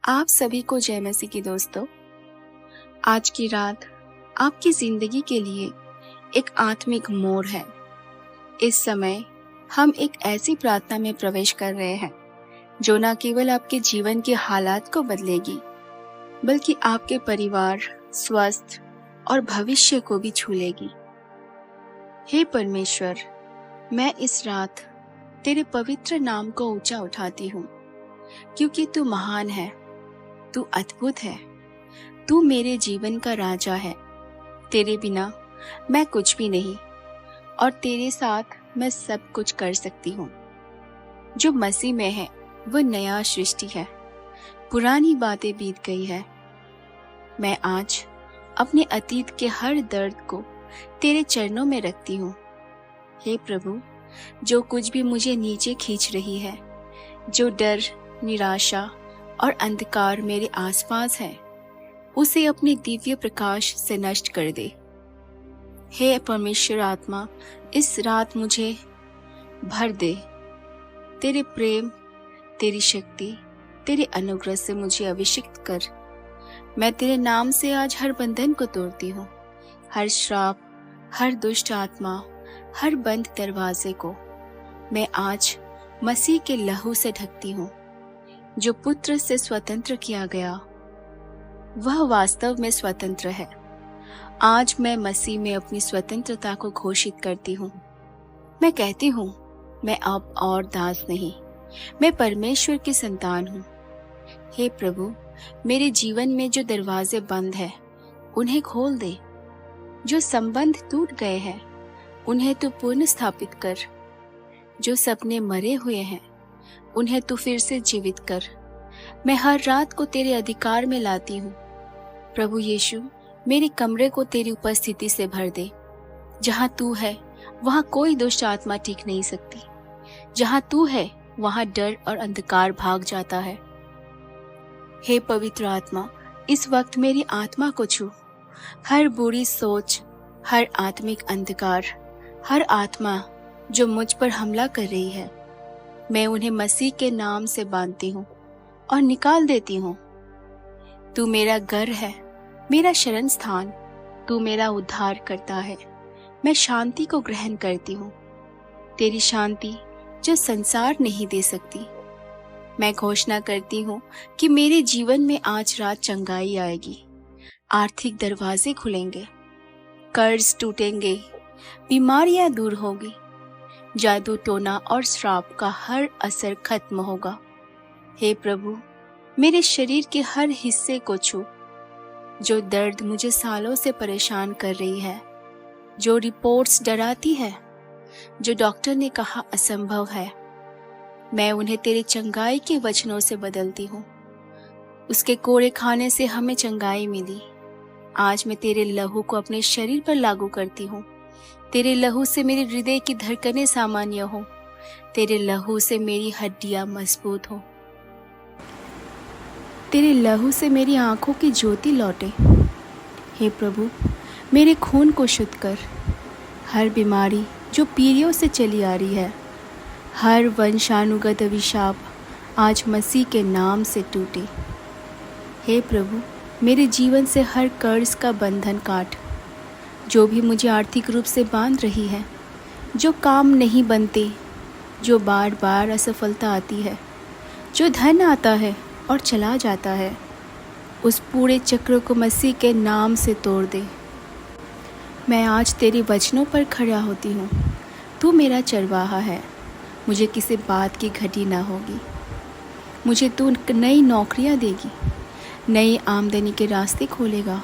आप सभी को जय मसीह की दोस्तों। आज की रात आपकी जिंदगी के लिए एक आत्मिक मोड़ है। इस समय हम एक ऐसी प्रार्थना में प्रवेश कर रहे हैं जो न केवल आपके जीवन के हालात को बदलेगी बल्कि आपके परिवार, स्वास्थ्य और भविष्य को भी छू लेगी। हे परमेश्वर, मैं इस रात तेरे पवित्र नाम को ऊंचा उठाती हूँ, क्योंकि तू महान है, तू अद्भुत है, तू मेरे जीवन का राजा है। तेरे बिना मैं कुछ भी नहीं और तेरे साथ मैं सब कुछ कर सकती हूँ। जो मसीह में है वो नया सृष्टि है, पुरानी बातें बीत गई है। मैं आज अपने अतीत के हर दर्द को तेरे चरणों में रखती हूँ। हे प्रभु, जो कुछ भी मुझे नीचे खींच रही है, जो डर, निराशा और अंधकार मेरे आसपास है, उसे अपने दिव्य प्रकाश से नष्ट कर दे। हे परमेश्वर आत्मा, इस रात मुझे भर दे। तेरे प्रेम, तेरी शक्ति, तेरे अनुग्रह से मुझे अभिषिक्त कर। मैं तेरे नाम से आज हर बंधन को तोड़ती हूँ, हर श्राप, हर दुष्ट आत्मा, हर बंद दरवाजे को मैं आज मसीह के लहू से ढकती हूँ। जो पुत्र से स्वतंत्र किया गया वह वास्तव में स्वतंत्र है। आज मैं मसीह में अपनी स्वतंत्रता को घोषित करती हूँ। मैं कहती हूँ, मैं अब और दास नहीं, मैं परमेश्वर की संतान हूँ। हे प्रभु, मेरे जीवन में जो दरवाजे बंद हैं, उन्हें खोल दे। जो संबंध टूट गए हैं, उन्हें तू पुनः स्थापित कर। जो सपने मरे हुए हैं, उन्हें तू फिर से जीवित कर। मैं हर रात को तेरे अधिकार में लाती हूँ। प्रभु यीशु, मेरे कमरे को तेरी उपस्थिति से भर दे। जहाँ तू है वहाँ कोई दुष्ट आत्मा टिक नहीं सकती। जहाँ तू है वहाँ डर और अंधकार भाग जाता है। हे पवित्र आत्मा, इस वक्त मेरी आत्मा को छू। हर बुरी सोच, हर आत्मिक अंधकार, हर आत्मा जो मुझ पर हमला कर रही है, मैं उन्हें मसीह के नाम से बांधती हूँ और निकाल देती हूँ। तू मेरा घर है, मेरा शरण स्थान, तू मेरा उद्धार करता है। मैं शांति को ग्रहण करती हूँ, तेरी शांति जो संसार नहीं दे सकती। मैं घोषणा करती हूँ कि मेरे जीवन में आज रात चंगाई आएगी। आर्थिक दरवाजे खुलेंगे, कर्ज टूटेंगे, बीमारियां दूर होगी, जादू टोना और श्राप का हर असर खत्म होगा। हे प्रभु, मेरे शरीर के हर हिस्से को छू। जो दर्द मुझे सालों से परेशान कर रही है, जो रिपोर्ट्स डराती है, जो डॉक्टर ने कहा असंभव है, मैं उन्हें तेरे चंगाई के वचनों से बदलती हूँ। उसके कोड़े खाने से हमें चंगाई मिली। आज मैं तेरे लहू को अपने शरीर पर लागू करती हूँ। तेरे लहू से मेरे हृदय की धड़कनें सामान्य हो। तेरे लहू से मेरी हड्डियां मजबूत हो। तेरे लहू से मेरी आंखों की ज्योति लौटे। हे प्रभु, मेरे खून को शुद्ध कर। हर बीमारी जो पीढ़ियों से चली आ रही है, हर वंशानुगत अभिशाप आज मसीह के नाम से टूटे। हे प्रभु, मेरे जीवन से हर कर्ज का बंधन काट। जो भी मुझे आर्थिक रूप से बांध रही है, जो काम नहीं बनते, जो बार बार असफलता आती है, जो धन आता है और चला जाता है, उस पूरे चक्र को मसीह के नाम से तोड़ दे। मैं आज तेरे वचनों पर खड़ा होती हूँ। तू मेरा चरवाहा है, मुझे किसी बात की घटी ना होगी। मुझे तू नई नौकरियाँ देगी, नई आमदनी के रास्ते खोलेगा,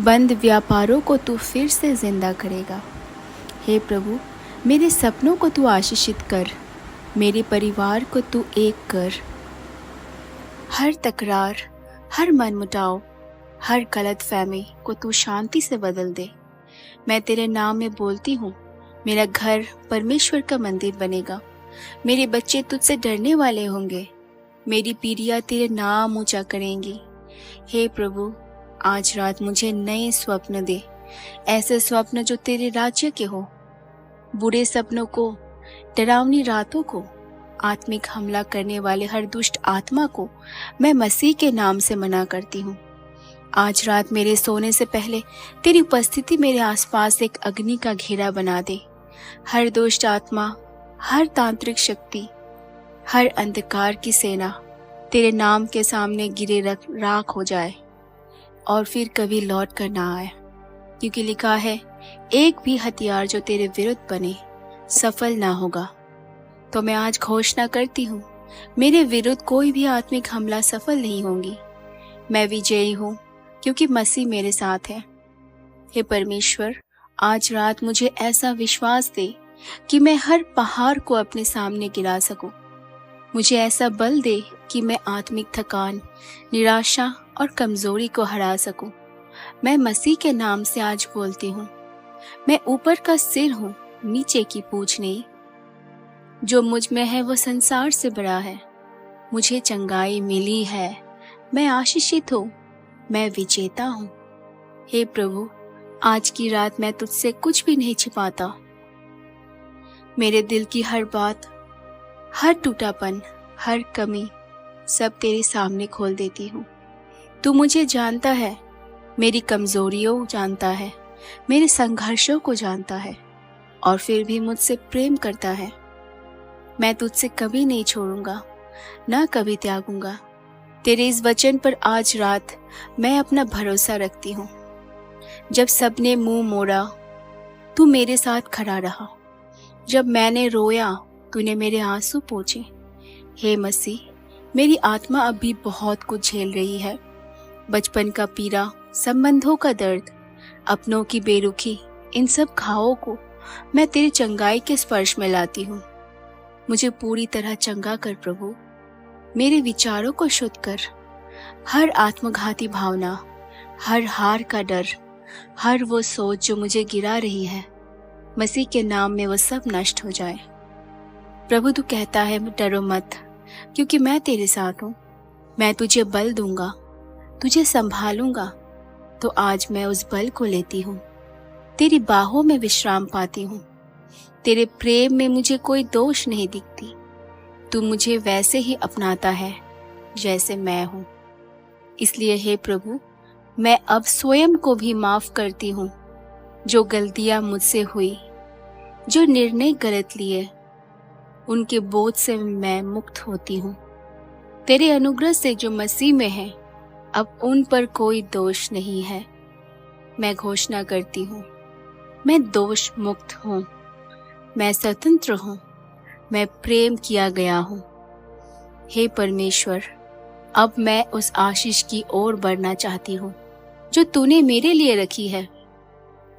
बंद व्यापारों को तू फिर से जिंदा करेगा। हे प्रभु, मेरे सपनों को तू आशीषित कर, मेरे परिवार को तू एक कर। हर तकरार, हर मनमुटाव, हर गलतफहमी को तू शांति से बदल दे। मैं तेरे नाम में बोलती हूँ, मेरा घर परमेश्वर का मंदिर बनेगा। मेरे बच्चे तुझसे डरने वाले होंगे, मेरी पीढ़ियाँ तेरे नाम ऊंचा करेंगी। हे प्रभु, आज रात मुझे नए स्वप्न दे, ऐसे स्वप्न जो तेरे राज्य के हो। बुरे सपनों को, डरावनी रातों को आत्मिक हमला करने वाले हर दुष्ट आत्मा को मैं मसीह के नाम से मना करती हूँ। आज रात मेरे सोने से पहले तेरी उपस्थिति मेरे आसपास एक अग्नि का घेरा बना दे। हर दुष्ट आत्मा, हर तांत्रिक शक्ति, हर अंधकार की सेना तेरे नाम के सामने गिरे राख हो जाए और फिर कभी लौट कर ना आए, क्योंकि लिखा है एक भी हथियार जो तेरे विरुद्ध बने सफल ना होगा। तो मैं आज घोषणा करती हूँ, मेरे विरुद्ध कोई भी आत्मिक हमला सफल नहीं होंगी। मैं विजयी हूँ क्योंकि मसीह मेरे साथ है। हे परमेश्वर, आज रात मुझे ऐसा विश्वास दे कि मैं हर पहाड़ को अपने सामने गिरा सकूं। मुझे ऐसा बल दे कि मैं आत्मिक थकान, निराशा और कमजोरी को हरा सकूं। मैं मसीह के नाम से आज बोलती हूँ, मैं ऊपर का सिर हूँ, नीचे की पूंछ नहीं। जो मुझ में है वो संसार से बड़ा है। मुझे चंगाई मिली है, मैं आशीषित हूँ, मैं विजेता हूँ। हे प्रभु, आज की रात मैं तुझसे कुछ भी नहीं छिपाता। मेरे दिल की हर बात, हर टूटापन, हर कमी सब तेरे सामने खोल देती हूँ। तू मुझे जानता है, मेरी कमजोरियों जानता है, मेरे संघर्षों को जानता है और फिर भी मुझसे प्रेम करता है। मैं तुझसे कभी नहीं छोड़ूंगा, ना कभी त्यागूंगा। तेरे इस वचन पर आज रात मैं अपना भरोसा रखती हूँ। जब सबने मुंह मोड़ा, तू मेरे साथ खड़ा रहा। जब मैंने रोया, तूने मेरे आंसू पोंछे। हे मसीह, मेरी आत्मा अब भी बहुत कुछ झेल रही है। बचपन का पीड़ा, संबंधों का दर्द, अपनों की बेरुखी, इन सब घावों को मैं तेरे चंगाई के स्पर्श में लाती हूँ। मुझे पूरी तरह चंगा कर प्रभु। मेरे विचारों को शुद्ध कर। हर आत्मघाती भावना, हर हार का डर, हर वो सोच जो मुझे गिरा रही है, मसीह के नाम में वो सब नष्ट हो जाए। प्रभु, तू कहता है डरो मत, क्योंकि मैं तेरे साथ हूँ। मैं तुझे बल दूंगा, तुझे संभालूंगा। तो आज मैं उस बल को लेती हूँ। तेरी बाहों में विश्राम पाती हूँ। तेरे प्रेम में मुझे कोई दोष नहीं दिखती। तू मुझे वैसे ही अपनाता है जैसे मैं हूँ। इसलिए हे प्रभु, मैं अब स्वयं को भी माफ करती हूँ। जो गलतियां मुझसे हुई, जो निर्णय गलत लिए, उनके बोझ से मैं मुक्त होती हूँ। तेरे अनुग्रह से जो मसीह में है, अब उन पर कोई दोष नहीं है। मैं घोषणा करती हूँ, मैं दोष मुक्त हूँ, मैं स्वतंत्र हूँ, मैं प्रेम किया गया हूँ। हे परमेश्वर, अब मैं उस आशीष की ओर बढ़ना चाहती हूँ जो तूने मेरे लिए रखी है।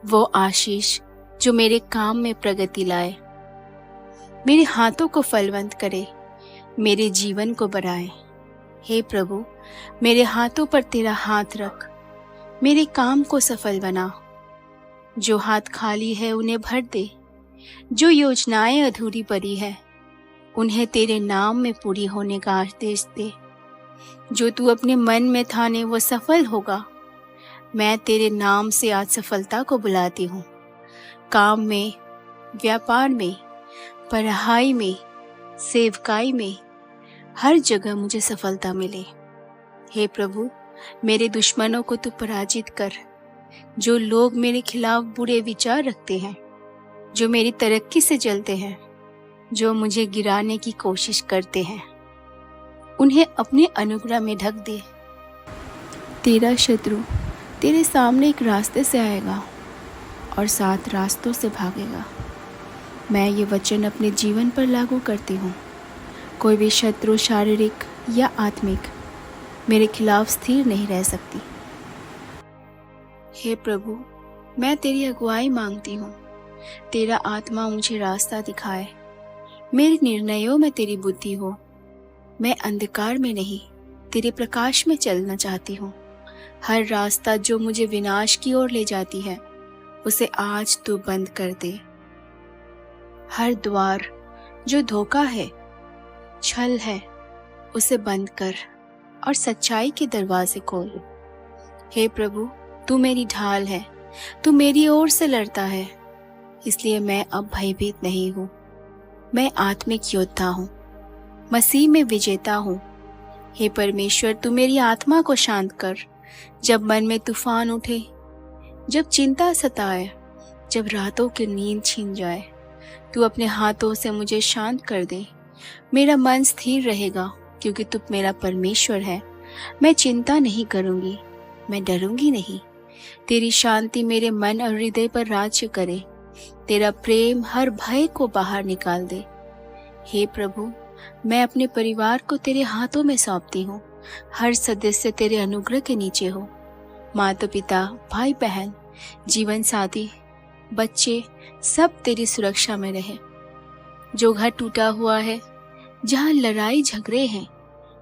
वो आशीष जो मेरे काम में प्रगति लाए, मेरे हाथों को फलवंत करे, मेरे जीवन को बढ़ाए। हे प्रभु, मेरे हाथों पर तेरा हाथ रख, मेरे काम को सफल बना। जो हाथ खाली है उन्हें भर दे। जो योजनाएं अधूरी पड़ी है, उन्हें तेरे नाम में पूरी होने का आदेश दे। जो तू अपने मन में ठाने वो सफल होगा। मैं तेरे नाम से आज सफलता को बुलाती हूँ। काम में, व्यापार में, पढ़ाई में, सेवकाई में, हर जगह मुझे सफलता मिले। हे प्रभु, मेरे दुश्मनों को तू पराजित कर। जो लोग मेरे खिलाफ बुरे विचार रखते हैं, जो मेरी तरक्की से जलते हैं, जो मुझे गिराने की कोशिश करते हैं, उन्हें अपने अनुग्रह में ढक दे। तेरा शत्रु तेरे सामने एक रास्ते से आएगा और 7 रास्तों से भागेगा। मैं ये वचन अपने जीवन पर लागू करती हूँ। कोई भी शत्रु, शारीरिक या आत्मिक, मेरे खिलाफ स्थिर नहीं रह सकती। हे प्रभु, मैं तेरी अगुवाई मांगती हूँ। तेरा आत्मा मुझे रास्ता दिखाए। मेरे निर्णयों में तेरी बुद्धि हो। मैं अंधकार में नहीं, तेरे प्रकाश में चलना चाहती हूँ। हर रास्ता जो मुझे विनाश की ओर ले जाती है, उसे आज तू बंद कर दे। हर द्वार जो धोखा है, छल है, उसे बंद कर और सच्चाई के दरवाजे खोल। हे प्रभु, तू मेरी ढाल है, तू मेरी ओर से लड़ता है, इसलिए मैं अब भयभीत नहीं हूँ। मैं आत्मिक योद्धा हूँ। मसीह में विजेता हूँ। हे परमेश्वर, तू मेरी आत्मा को शांत कर। जब मन में तूफान उठे, जब चिंता सताए, जब रातों की नींद छीन जाए, तू अपने हाथों से मुझे शांत कर दे। मेरा मन स्थिर रहेगा क्योंकि तू मेरा परमेश्वर है। मैं चिंता नहीं करूंगी, मैं डरूंगी नहीं। तेरी शांति मेरे मन और हृदय पर राज्य करे। तेरा प्रेम हर भय को बाहर निकाल दे। हे प्रभु, मैं अपने परिवार को तेरे हाथों में सौंपती हूँ। हर सदस्य तेरे अनुग्रह के नीचे हो। माता पिता, भाई बहन, जीवन साथी, बच्चे सब तेरी सुरक्षा में रहे। जो घर टूटा हुआ है, जहाँ लड़ाई झगड़े हैं,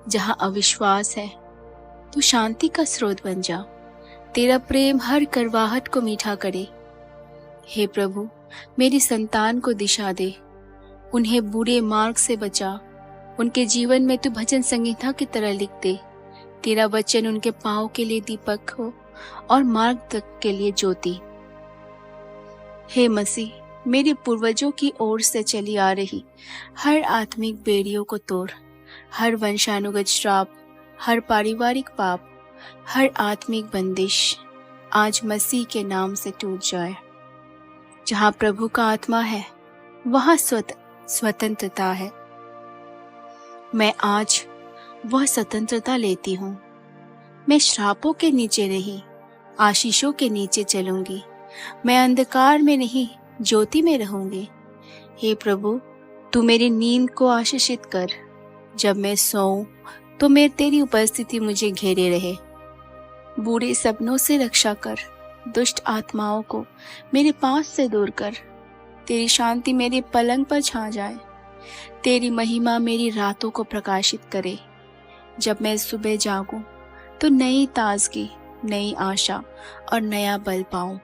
जहाँ अविश्वास है, तू शांति का स्रोत बन जा। तेरा प्रेम हर करवाहट को मीठा करे। हे प्रभु, मेरी संतान को दिशा दे। उन्हें बुरे मार्ग से बचा। उनके जीवन में तू भजन संहिता की तरह लिख दे। तेरा वचन उनके पाँव के लिए दीपक हो और मार्ग तक के लिए ज्योति। हे मसीह, मेरे पूर्वजों की ओर से चली आ रही हर आत्मिक बेड़ियों को तोड़। हर वंशानुगत श्राप, हर पारिवारिक पाप, हर आत्मिक बंदिश आज मसीह के नाम से टूट जाए। जहाँ प्रभु का आत्मा है, वहाँ स्वतंत्रता है। मैं आज वह स्वतंत्रता लेती हूँ। मैं श्रापों के नीचे नहीं, आशीषों के नीचे चलूंगी। मैं अंधकार में नहीं, ज्योति में रहूंगी। हे प्रभु, तू मेरी नींद को आशीषित कर। जब मैं सोऊं तो तेरी उपस्थिति मुझे घेरे रहे। बुरे सपनों से रक्षा कर। दुष्ट आत्माओं को मेरे पास से दूर कर। तेरी शांति मेरे पलंग पर छा जाए। तेरी महिमा मेरी रातों को प्रकाशित करे। जब मैं सुबह जागूं तो नई ताजगी, नई आशा और नया बल पाऊं,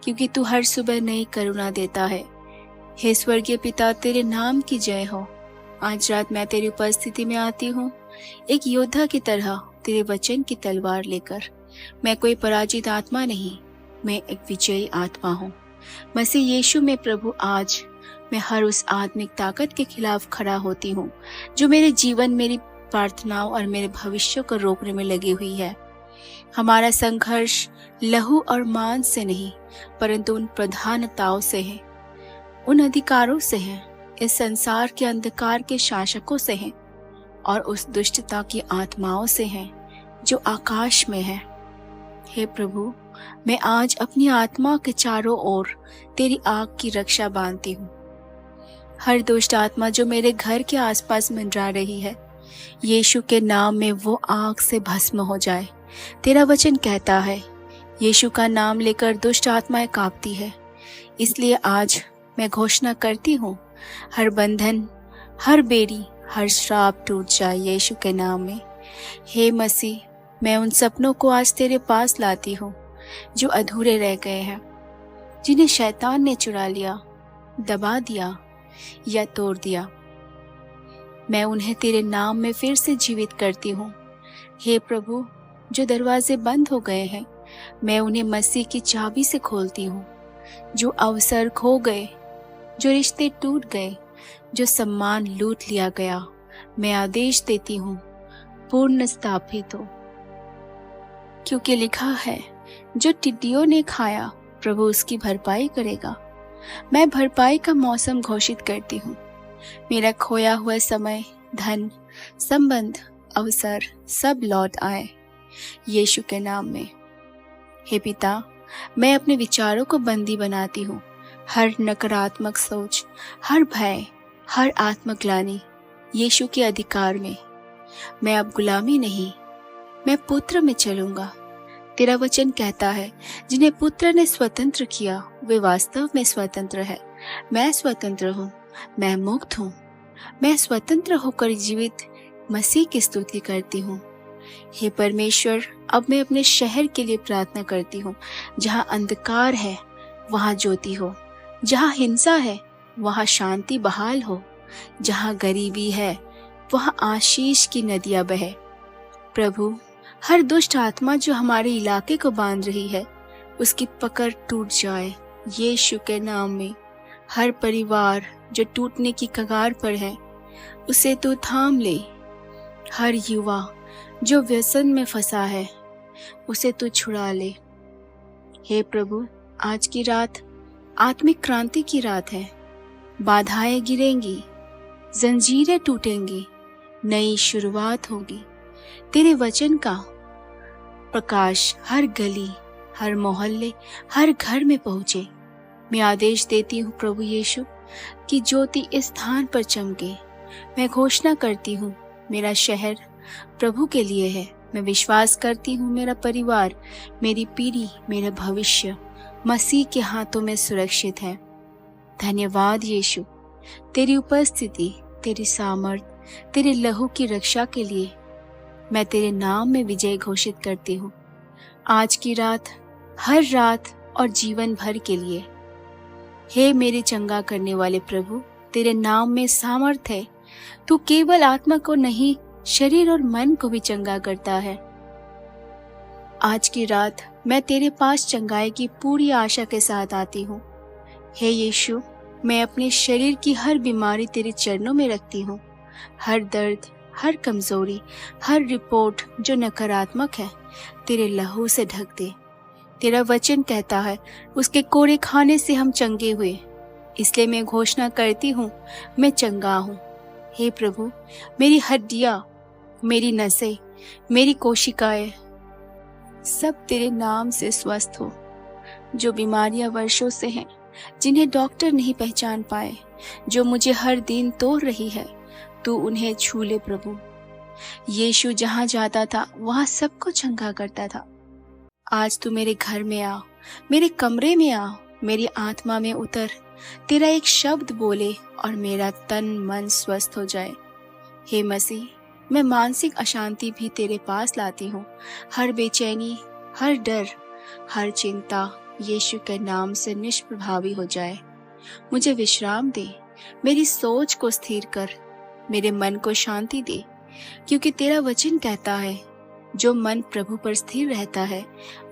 क्योंकि तू हर सुबह नई करुणा देता है। हे स्वर्गीय पिता, तेरे नाम की जय हो। आज रात मैं तेरी उपस्थिति में आती हूँ, एक योद्धा की तरह तेरे वचन की तलवार लेकर। मैं कोई पराजित आत्मा नहीं, मैं एक विजयी आत्मा हूँ। मसीह यीशु में प्रभु, आज मैं हर उस आत्मिक ताकत के खिलाफ खड़ा होती हूँ जो मेरे जीवन, मेरी प्रार्थनाओं और मेरे भविष्य को रोकने में लगी हुई है। हमारा संघर्ष लहू और मांस से नहीं, परंतु उन प्रधानताओं से है, उन अधिकारों से है, इस संसार के अंधकार के शासकों से है और उस दुष्टता की आत्माओं से है जो आकाश में है। हे प्रभु, मैं आज अपनी आत्मा के चारों ओर तेरी आग की रक्षा बांधती हूँ। हर दुष्ट आत्मा जो मेरे घर के आसपास मंडरा रही है, यीशु के नाम में वो आग से भस्म हो जाए। तेरा वचन कहता है, यीशु का नाम लेकर दुष्ट आत्माएं कांपती है। इसलिए आज मैं घोषणा करती हूँ, हर बंधन, हर बेड़ी, हर श्राप टूट जाए यीशु के नाम में। हे मसीह, मैं उन सपनों को आज तेरे पास लाती हूँ जो अधूरे रह गए हैं, जिन्हें शैतान ने चुरा लिया, दबा दिया या तोड़ दिया। मैं उन्हें तेरे नाम में फिर से जीवित करती हूँ। हे प्रभु, जो दरवाजे बंद हो गए हैं, मैं उन्हें मसीह की चाबी से खोलती हूँ। जो अवसर खो गए, जो रिश्ते टूट गए, जो सम्मान लूट लिया गया, मैं आदेश देती हूँ, पूर्ण स्थापित हो। क्योंकि लिखा है, जो टिड्डियों ने खाया, प्रभु उसकी भरपाई करेगा। मैं भरपाई का मौसम घोषित करती हूँ। मेरा खोया हुआ समय, धन, संबंध, अवसर सब लौट आए यीशु के नाम में। हे पिता, मैं अपने विचारों को बंदी बनाती हूँ। हर नकारात्मक सोच, हर भय, हर आत्मग्लानि यीशु के अधिकार में। मैं अब गुलामी नहीं, मैं पुत्र में चलूंगा। तेरा वचन कहता है, जिन्हें पुत्र ने स्वतंत्र किया वे वास्तव में स्वतंत्र है। मैं स्वतंत्र हूँ, मैं मुक्त हूँ। मैं स्वतंत्र होकर जीवित मसीह की स्तुति करती हूँ। हे परमेश्वर, अब मैं अपने शहर के लिए प्रार्थना करती हूँ। जहाँ अंधकार है वहाँ ज्योति हो, जहाँ हिंसा है वहाँ शांति बहाल हो, जहाँ गरीबी है वहाँ आशीष की नदियाँ बहे। प्रभु, हर दुष्ट आत्मा जो हमारे इलाके को बांध रही है, उसकी पकड़ टूट जाए यीशु के नाम में। हर परिवार जो टूटने की कगार पर है, उसे तू थाम ले। हर युवा जो व्यसन में फंसा है, उसे तू छुड़ा ले। हे प्रभु, आज की रात आत्मिक क्रांति की रात है। बाधाएं गिरेंगी, जंजीरें टूटेंगी, नई शुरुआत होगी। तेरे वचन का प्रकाश हर गली, हर मोहल्ले, हर घर में पहुंचे। मैं आदेश देती हूँ प्रभु यीशु कि ज्योति इस स्थान पर चमके। मैं घोषणा करती हूँ मेरा शहर प्रभु के लिए है। मैं विश्वास करती हूँ मेरा परिवार, मेरी पीढ़ी, मेरा भविष्य मसीह के हाथों में सुरक्षित है। धन्यवाद यीशु, तेरी उपस्थिति, तेरी सामर्थ, तेरे लहू की रक्षा के लिए मैं तेरे नाम में विजय घोषित करती हूँ। आज की रात, हर रात और जीवन भर के लिए। हे मेरे चंगा करने वाले प्रभु, तेरे नाम में सामर्थ है। तू केवल आत्मा को नहीं, शरीर और मन को भी चंगा करता है। आज की रात मैं तेरे पास चंगाई की पूरी आशा के साथ आती हूँ। हे यीशु, मैं अपने शरीर की हर बीमारी तेरे चरणों में रखती हूँ। हर दर्द, हर कमजोरी, हर रिपोर्ट जो नकारात्मक है, तेरे लहू से ढक दे। तेरा वचन कहता है, उसके कोड़े खाने से हम चंगे हुए। इसलिए मैं घोषणा करती हूँ, मैं चंगा हूँ। हे प्रभु, मेरी हड्डियाँ, मेरी नसें, मेरी कोशिकाएं सब तेरे नाम से स्वस्थ हो। जो बीमारियां वर्षों से हैं, जिन्हें डॉक्टर नहीं पहचान पाए, जो मुझे हर दिन तोड़ रही है, तू उन्हें छू ले प्रभु। यीशु जहाँ जाता था वहाँ सबको चंगा करता था। आज तू मेरे घर में आ, मेरे कमरे में आ, मेरी आत्मा में उतर। तेरा एक शब्द बोले और मेरा तन मन स्वस्थ हो जाए। हे मसीह, मैं मानसिक अशांति भी तेरे पास लाती हूँ। हर बेचैनी, हर डर, हर चिंता यीशु के नाम से निष्प्रभावी हो जाए। मुझे विश्राम दे, मेरी सोच को स्थिर कर, मेरे मन को शांति दे, क्योंकि तेरा वचन कहता है, जो मन प्रभु पर स्थिर रहता है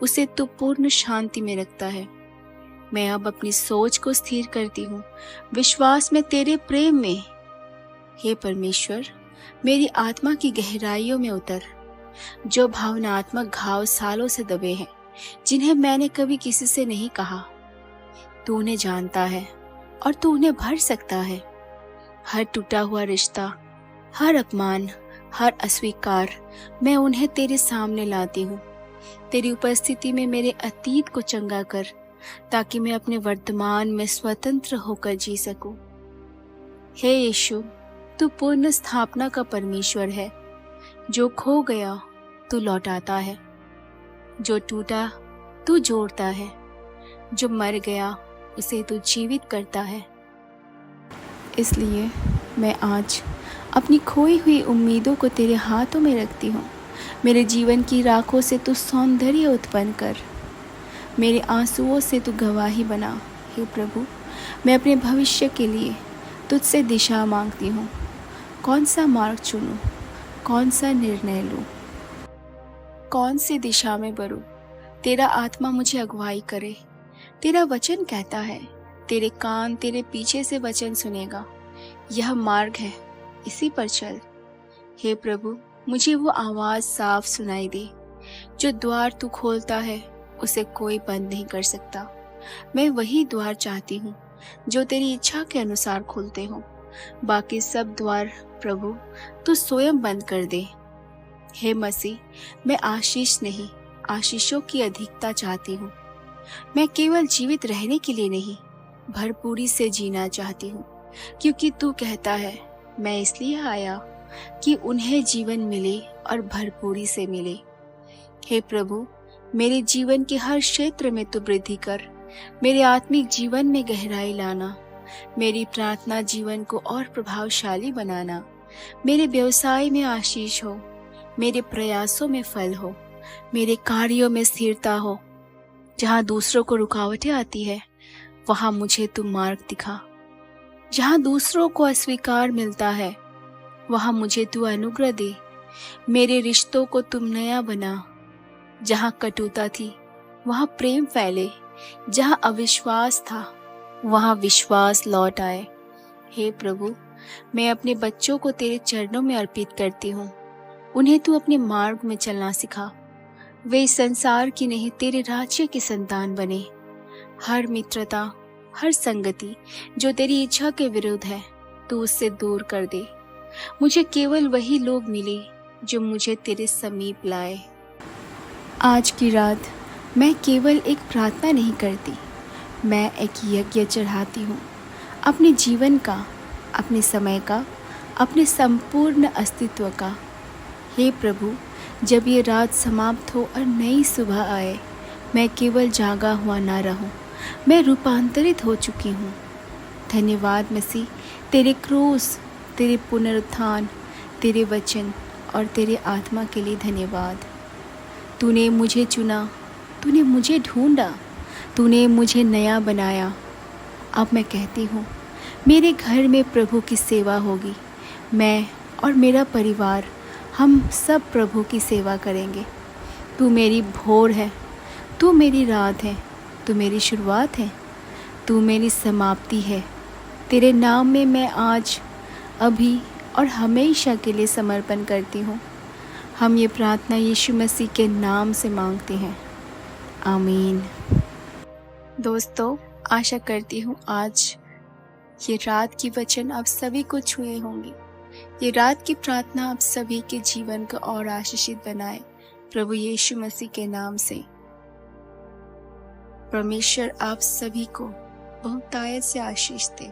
उसे तू पूर्ण शांति में रखता है। मैं अब अपनी सोच को स्थिर करती हूँ, विश्वास में तेरे प्रेम में। हे परमेश्वर, मेरी आत्मा की गहराइयों में उतर। जो भावनात्मक घाव सालों से दबे हैं, जिन्हें मैंने कभी किसी से नहीं कहा, तू उन्हें जानता है और तू उन्हें भर सकता है। हर टूटा हुआ रिश्ता, हर अपमान, हर अस्वीकार, मैं उन्हें तेरे सामने लाती हूँ। तेरी उपस्थिति में मेरे अतीत को चंगा कर, ताकि मैं अपने वर्तमान में स्वतंत्र होकर जी सकूं। हे यीशु, तू पूर्ण स्थापना का परमेश्वर है। जो खो गया तू लौटाता है, जो टूटा तू जोड़ता है, जो मर गया उसे तू जीवित करता है। इसलिए मैं आज अपनी खोई हुई उम्मीदों को तेरे हाथों में रखती हूँ। मेरे जीवन की राखों से तू सौंदर्य उत्पन्न कर, मेरे आंसुओं से तू गवाही बना। हे प्रभु, मैं अपने भविष्य के लिए तुझसे दिशा मांगती हूँ। कौन सा मार्ग चुनूं, कौन सा निर्णय लूं, कौन सी दिशा में बढ़ूं? तेरा आत्मा मुझे अगुवाई करे। तेरा वचन कहता है, तेरे कान तेरे पीछे से वचन सुनेगा। यह मार्ग है, इसी पर चल। हे प्रभु, मुझे वो आवाज साफ सुनाई दे। जो द्वार तू खोलता है उसे कोई बंद नहीं कर सकता। मैं वही द्वार चाहती हूँ जो तेरी इच्छा के अनुसार खुलते हो। बाकी सब द्वार प्रभु तू स्वयं बंद कर दे। हे मसीह, मैं आशीष नहीं, आशीषों की अधिकता चाहती हूँ। मैं केवल जीवित रहने के लिए नहीं, भरपूरी से जीना चाहती हूँ, क्योंकि तू कहता है, मैं इसलिए आया कि उन्हें जीवन मिले और भरपूरी से मिले। हे प्रभु, मेरे जीवन के हर क्षेत्र में तू वृद्धि कर। मेरे आत्मिक जीवन में गहराई लाना, मेरी प्रार्थना जीवन को और प्रभावशाली बनाना। मेरे व्यवसाय में आशीष हो, मेरे प्रयासों में फल हो, मेरे कार्यों में स्थिरता हो। जहाँ दूसरों को रुकावटें आती है, वहाँ मुझे तू मार्ग दिखा। जहाँ दूसरों को अस्वीकार मिलता है, वहाँ मुझे तू अनुग्रह दे। मेरे रिश्तों को तुम नया बना। जहाँ कटुता थी, वहाँ प्रेम फैले। जहाँ अविश्वास था, वहाँ विश्वास लौट आए। हे प्रभु, मैं अपने बच्चों को तेरे चरणों में अर्पित करती हूँ। उन्हें तू अपने मार्ग में चलना सिखा। वे इस संसार की नहीं, तेरे राज्य की संतान बने। हर मित्रता, हर संगति जो तेरी इच्छा के विरुद्ध है, तू उससे दूर कर दे। मुझे केवल वही लोग मिले जो मुझे तेरे समीप लाए। आज की रात मैं केवल एक प्रार्थना नहीं करती, मैं एक यज्ञ चढ़ाती हूँ, अपने जीवन का, अपने समय का, अपने संपूर्ण अस्तित्व का। हे प्रभु, जब ये रात समाप्त हो और नई सुबह आए, मैं केवल जागा हुआ ना रहूं, मैं रूपांतरित हो चुकी हूँ। धन्यवाद मसीह, तेरे क्रूस, तेरे पुनरुत्थान, तेरे वचन और तेरे आत्मा के लिए धन्यवाद। तूने मुझे चुना, तूने मुझे ढूंढा, तूने मुझे नया बनाया। अब मैं कहती हूँ, मेरे घर में प्रभु की सेवा होगी। मैं और मेरा परिवार, हम सब प्रभु की सेवा करेंगे। तू मेरी भोर है, तू मेरी रात है, तू मेरी शुरुआत है, तू मेरी समाप्ति है। तेरे नाम में मैं आज, अभी और हमेशा के लिए समर्पण करती हूँ। हम ये प्रार्थना यीशु मसीह के नाम से मांगते हैं, आमीन। दोस्तों, आशा करती हूँ आज ये रात की वचन आप सभी को छुए होंगे। ये रात की प्रार्थना आप सभी के जीवन को और आशीषित बनाए, प्रभु यीशु मसीह के नाम से। परमेश्वर आप सभी को बहुतायत से आशीष दे।